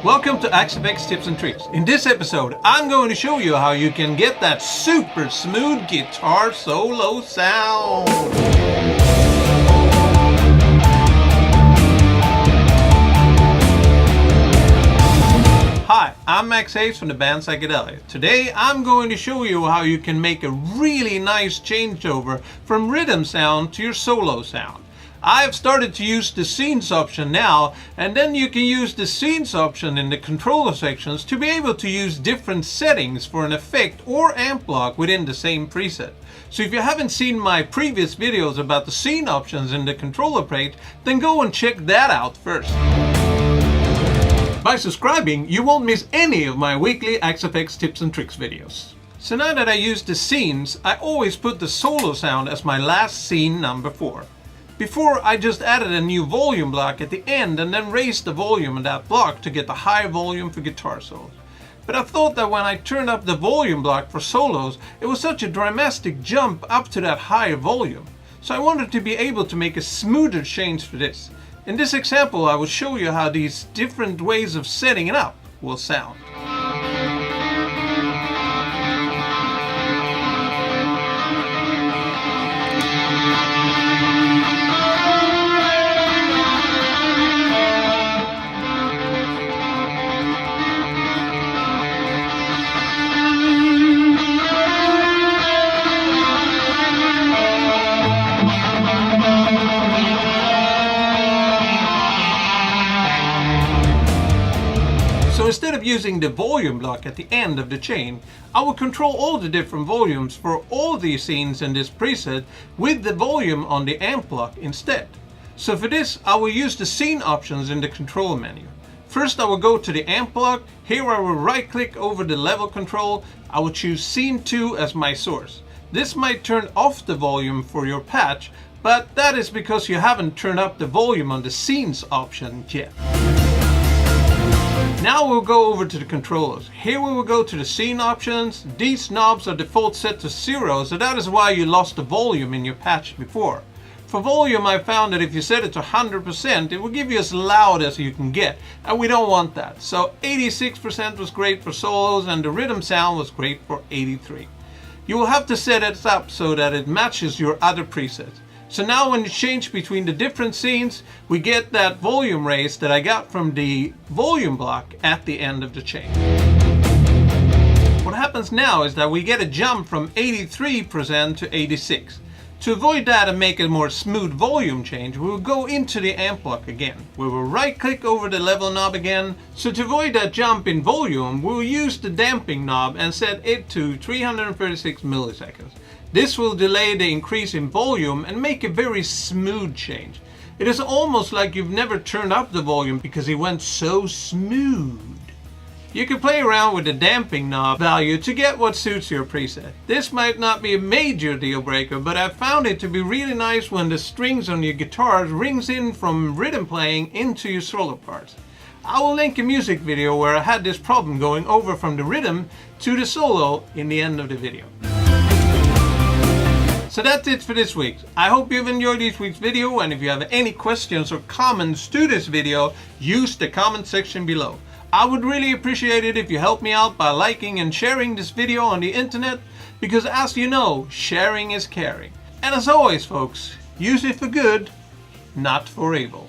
Welcome to Fx Tips and Tricks. In this episode, I'm going to show you how you can get that super smooth guitar solo sound. Hi, I'm Max Haze from the band Psychedelic. Today I'm going to show you how you can make a really nice changeover from rhythm sound to your solo sound. I've started to use the scenes option now, and then you can use the scenes option in the controller sections to be able to use different settings for an effect or amp block within the same preset. So if you haven't seen my previous videos about the scene options in the controller page, then go and check that out first. By subscribing, you won't miss any of my weekly Fx Tips and Tricks videos. So now that I use the scenes, I always put the solo sound as my last scene number 4. Before, I just added a new volume block at the end and then raised the volume in that block to get the high volume for guitar solos. But I thought that when I turned up the volume block for solos, it was such a dramatic jump up to that higher volume. So I wanted to be able to make a smoother change for this. In this example, I will show you how these different ways of setting it up will sound. So instead of using the volume block at the end of the chain, I will control all the different volumes for all these scenes in this preset with the volume on the amp block instead. So for this, I will use the scene options in the control menu. First I will go to the amp block. Here I will right click over the level control. I will choose scene 2 as my source. This might turn off the volume for your patch, but that is because you haven't turned up the volume on the scenes option yet. Now we'll go over to the controllers. Here we will go to the scene options. These knobs are default set to 0, so that is why you lost the volume in your patch before. For volume, I found that if you set it to 100%, it will give you as loud as you can get, and we don't want that. So 86% was great for solos, and the rhythm sound was great for 83. You will have to set it up so that it matches your other presets. So now when you change between the different scenes, we get that volume raise that I got from the volume block at the end of the chain. What happens now is that we get a jump from 83% to 86. To avoid that and make a more smooth volume change, we will go into the amp block again. We will right click over the level knob again. So to avoid that jump in volume, we will use the damping knob and set it to 336 milliseconds. This will delay the increase in volume and make a very smooth change. It is almost like you've never turned up the volume because it went so smooth. You can play around with the damping knob value to get what suits your preset. This might not be a major deal breaker, but I found it to be really nice when the strings on your guitar rings in from rhythm playing into your solo parts. I will link a music video where I had this problem going over from the rhythm to the solo in the end of the video. So that's it for this week. I hope you've enjoyed this week's video, and if you have any questions or comments to this video, use the comment section below. I would really appreciate it if you help me out by liking and sharing this video on the internet, because as you know, sharing is caring. And as always folks, use it for good, not for evil.